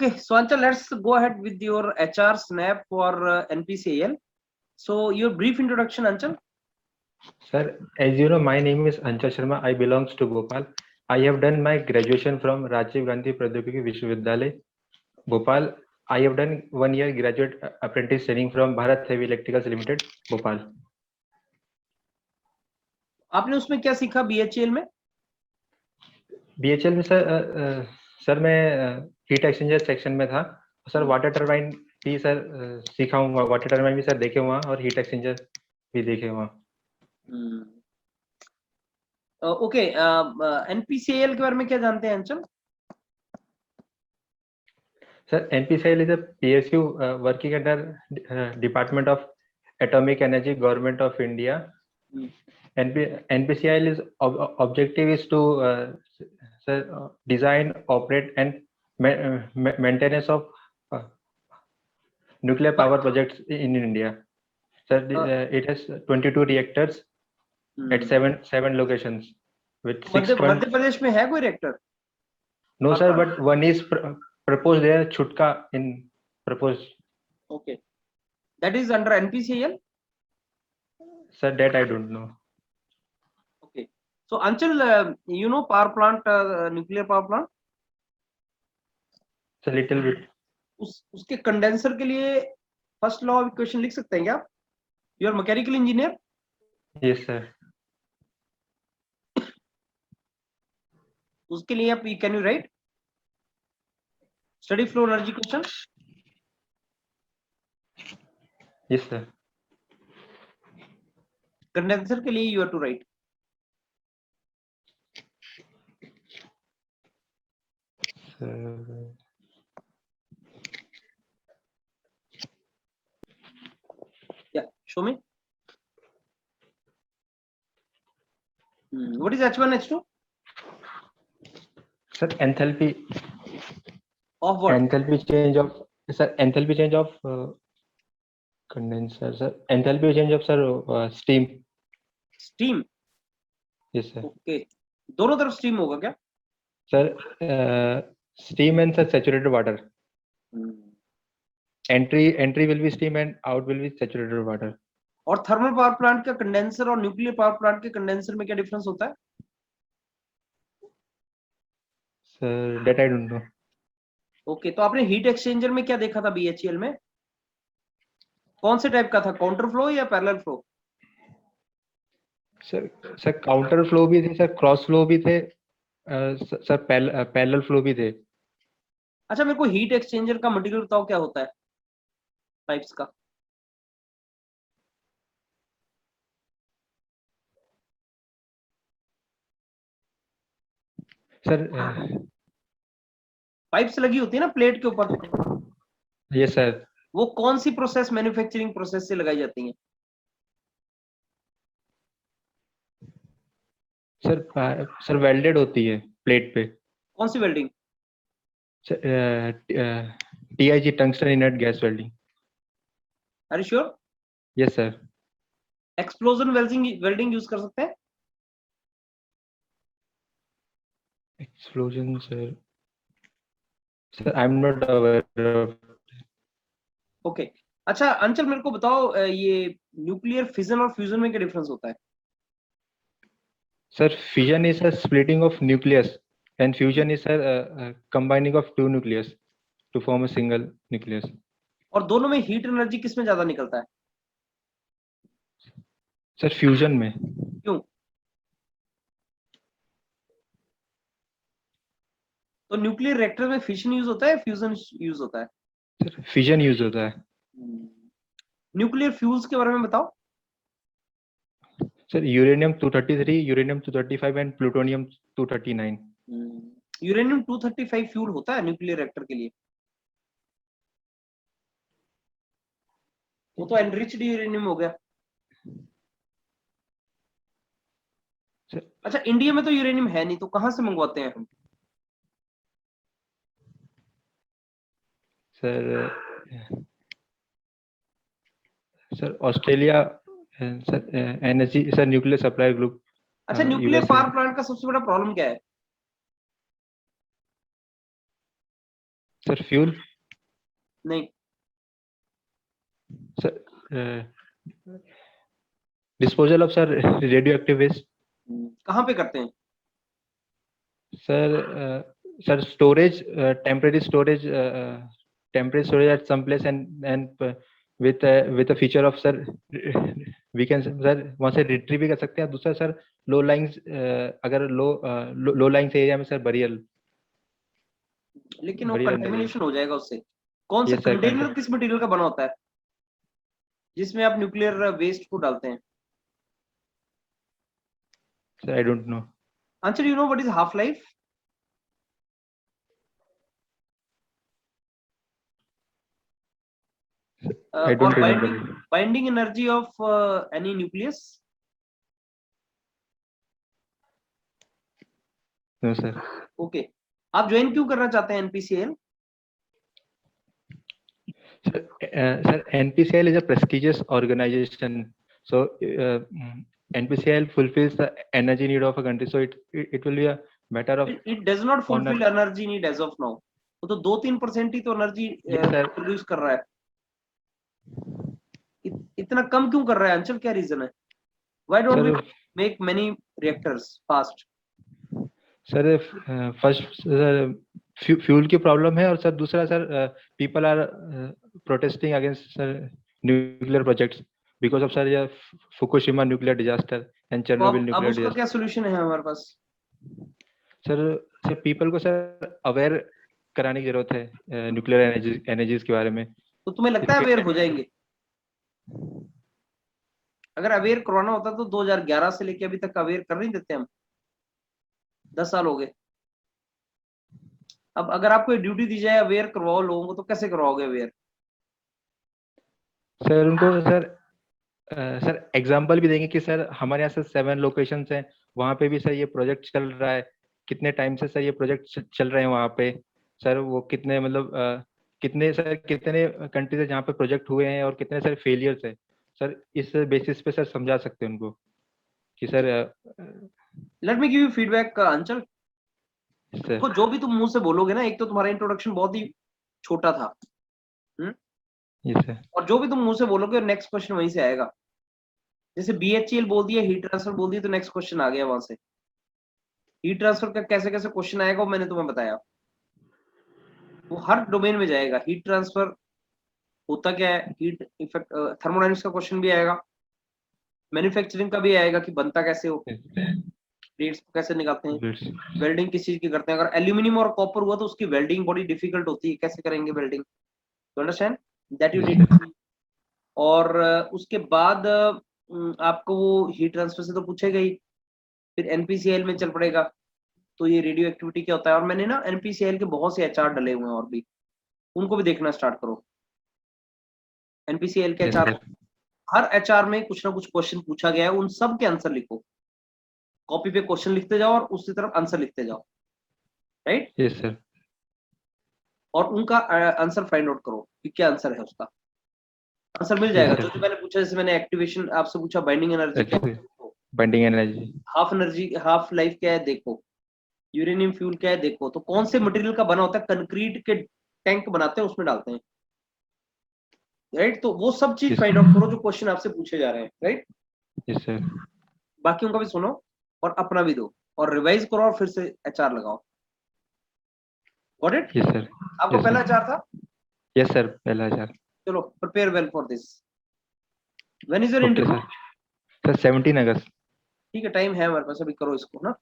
Okay, so Anchal, let's go ahead with your HR snap for NPCIL. So your brief introduction, Anchal. Sir, as you know, my name is Anchal Sharma. I belongs to Bhopal. I have done my graduation from Rajiv Gandhi Pradyogiki Vishwavidyalay, Bhopal. I have done 1 year graduate apprentice training from Bharat Heavy Electricals Limited, Bhopal. आपने उसमें क्या सीखा BHEL में? BHEL में sir मैं heat exchanger section में था. Sir water turbine भी सर सीखा हूँ. वाटर टरबाइन भी सर देखे वहाँ और हीट एक्सचेंजर भी देखे वहाँ. ओके, NPCIL के बारे में क्या जानते हैं अंचल? Sir, NPCIL is a PSU working under Department of Atomic Energy, Government of India. NPCIL is objective is to design, operate, and maintenance of nuclear power projects in India. Sir, it has 22 reactors at seven locations with 6. Madhya Pradesh में है कोई reactor? No, sir, but one is proposed there. Chutka in proposed. Okay. That is under NPCIL? Sir, that I don't know. Okay. So, Anchal, you know power plant, nuclear power plant? Sir, little bit. उसके condenser के लिए first law of equation लिख सकते हैं क्या? You are mechanical engineer? Yes sir. उसके लिए आप can you write steady flow energy question? Yes sir. Condenser के लिए you have to write. Yeah, show me. What is H1 H2? Sir, enthalpy of what? Enthalpy change of enthalpy change of condenser. Sir, enthalpy change of steam. Steam. Yes sir. Okay. दोनों तरफ steam होगा क्या? Sir, steam and saturated water. Entry will be steam and out will be saturated water. और thermal power plant का condenser और nuclear power plant के condenser में क्या डिफरेंस होता है? Sir, that I don't know. Okay, तो आपने हीट एक्सचेंजर में क्या देखा था BHEL में? कौन से टाइप का था, काउंटर फ्लो या parallel flow? Sir counter flow भी थे सर, क्रॉस फ्लो भी थे सर, पैरेलल फ्लो भी थे. अच्छा, मेरे को हीट एक्सचेंजर का मटेरियल बताओ क्या होता है पाइप्स का? सर पाइप्स लगी होती है ना प्लेट के ऊपर. Yes sir. वो कौन सी प्रोसेस, मैन्युफैक्चरिंग प्रोसेस से लगाई जाती है? सर वेल्डेड होती है प्लेट पे. कौन सी welding? TIG, tungsten inert gas welding. Are you sure? Yes sir. Explosion welding use कर सकते हैं? Explosion sir I am not aware of. Okay. अच्छा अंचल, मेरे को बताओ ये न्यूक्लियर फिजन और फ्यूजन में क्या डिफरेंस होता है? Sir fission is a splitting of nucleus and fusion is a combining of two nucleus to form a single nucleus. और दोनों में हीट एनर्जी किसमें ज्यादा निकलता है? सर फ्यूजन में. क्यों? तो न्यूक्लियर रिएक्टर में फिशन यूज होता है, फ्यूजन यूज होता है? सर फिशन यूज होता है. न्यूक्लियर फ्यूल्स के बारे में बताओ. Sir uranium 233, uranium 235 and plutonium 239. Uranium 235 fuel होता है न्यूक्लियर रिएक्टर के लिए? वो तो एनरिच्ड यूरेनियम हो गया. अच्छा, इंडिया में तो यूरेनियम है नहीं, तो कहां से मंगवाते हैं हम? Sir Australia sir energy sir nuclear supply group. अच्छा, न्यूक्लियर पावर प्लांट का सबसे बड़ा प्रॉब्लम क्या है? सर फ्यूल नहीं, sir disposal of sir radioactive waste कहाँ पे करते हैं? Sir sir storage temporary storage at some place and with a feature of sir we can sir वहाँ से रिट्रीव भी कर सकते हैं। दूसरा सर लो लाइंग्स अगर लो लाइंग्स एरिया में सर बरियल लेकिन वो बरियल कंटेमिनेशन हो जाएगा उससे। कौन सा Yes, sir, कंटेनर किस मटेरियल का बना होता है जिसमें आप न्यूक्लियर वेस्ट को डालते हैं? Sir I don't know answer, you know what is half life? I don't और remember. Binding energy of any nucleus? No sir okay, आप ज्वाइन क्यों करना चाहते हैं NPCL? Sir, NPCL is a prestigious organization. So NPCL fulfills the energy need of a country. So it will be a matter of it does not fulfill honor. Energy need as of now. वो तो 2-3% ही तो energy Yes, sir. Produce कर रहा है। इतना कम क्यों कर रहा है अंचल, क्या रीजन है? Why don't we make many reactors fast? Sir first sir fuel की प्रॉब्लम है और सर दूसरा sir people are protesting against sir nuclear projects because of sir ये Fukushima nuclear disaster and Chernobyl अब न्यूक्लियर उसका disaster. क्या solution है हमारे पास? सर पीपल को सर अवेयर कराने की जरूरत है न्यूक्लियर एनर्जीज के बारे में। तो तुम्हें लगता है अवेयर हो जाएंगे? अगर अवेयर करवाना होता तो 2011 से लेके अभी तक अवेयर कर नहीं देते हम? 10 साल हो गए। अब अगर आपको ड्यूटी दी जाए अवेयर करवाओ लोगों को, तो कैसे करवाओगे अवेयर? सर उनको सर एग्जांपल भी देंगे कि सर हमारे यहाँ से 7 लोकेशंस हैं, वहाँ पे भी सर ये प्रोजेक्ट चल रहा है, कितने टाइम से सर ये प्रोजेक्ट चल रहे हैं वहाँ पे सर, वो कितने मतलब कितने कंट्रीज है जहाँ पे प्रोजेक्ट हुए हैं और कितने सर फेलियर्स है सर, इस बेसिस पे सर समझा सकते हैं उनको कि sir let me give you feedback अंचल। सर देखो, जो भी तुम मुंह से बोलोगे ना, एक तो तुम्हारा इंट्रोडक्शन बहुत ही छोटा था, यस सर, और जो भी तुम मुंह से बोलोगे नेक्स्ट क्वेश्चन वहीं से आएगा। जैसे बीएचईएल बोल दिया, हीट ट्रांसफर बोल दिया, तो नेक्स्ट क्वेश्चन आ गया वहां से। हीट ट्रांसफर का कैसे कैसे क्वेश्चन आएगा वो मैंने तुम्हें बताया, वो हर डोमेन में जाएगा। हीट ट्रांसफर होता क्या है, हीट इफेक्ट, थर्मोडायनेमिक्स का क्वेश्चन भी आएगा, मैन्युफैक्चरिंग का भी आएगा कि बनता कैसे हो, रेट्स कैसे निकालते हैं, वेल्डिंग किस चीज की करते हैं। अगर एल्यूमिनियम और कॉपर हुआ तो उसकी वेल्डिंग बड़ी डिफिकल्ट होती है, कैसे करेंगे welding, you understand that you need. और उसके बाद आपको वो हीट ट्रांसफर से तो पूछेगा ही, फिर एनपीसीएल में चल पड़ेगा, तो ये रेडियो एक्टिविटी क्या होता है। और मैंने ना एनपीसीएल के बहुत से एचआर डले हुए हैं और भी, उनको भी देखना स्टार्ट करो। एनपीसीएल के एचआर, हर एचआर में कुछ ना कुछ क्वेश्चन पूछा गया है, उन सब के आंसर लिखो, कॉपी पे क्वेश्चन लिखते जाओ और उसकी तरफ आंसर लिखते जाओ, राइट? यस सर, और उनका आंसर फाइंड आउट करो कि क्या आंसर है उसका, आंसर मिल जाएगा। जो मैंने पूछा, जैसे मैंने एक्टिवेशन आपसे पूछा, बाइंडिंग एनर्जी क्या है, बाइंडिंग एनर्जी, हाफ लाइफ क्या है देखो, यूरेनियम फ्यूल क्या है देखो, तो कौन से मटेरियल का बना होता है, कंक्रीट के टैंक बनाते हैं उसमें डालते हैं, राइट? तो वो सब चीज फाइंड आउट करो जो क्वेश्चन आपसे पूछे जा रहे हैं, राइट? यस सर, बाकी उनका भी सुनो और अपना भी दो और रिवाइज करो और फिर से एचआर लगाओ। Got it? यस सर, आपका पहला एचआर था? यस सर, पहला एचआर। चलो, prepare well for this. When is your okay interview? Sir, 17 अगस्त। ठीक है, टाइम है हमारे पास, अभी करो इसको ना।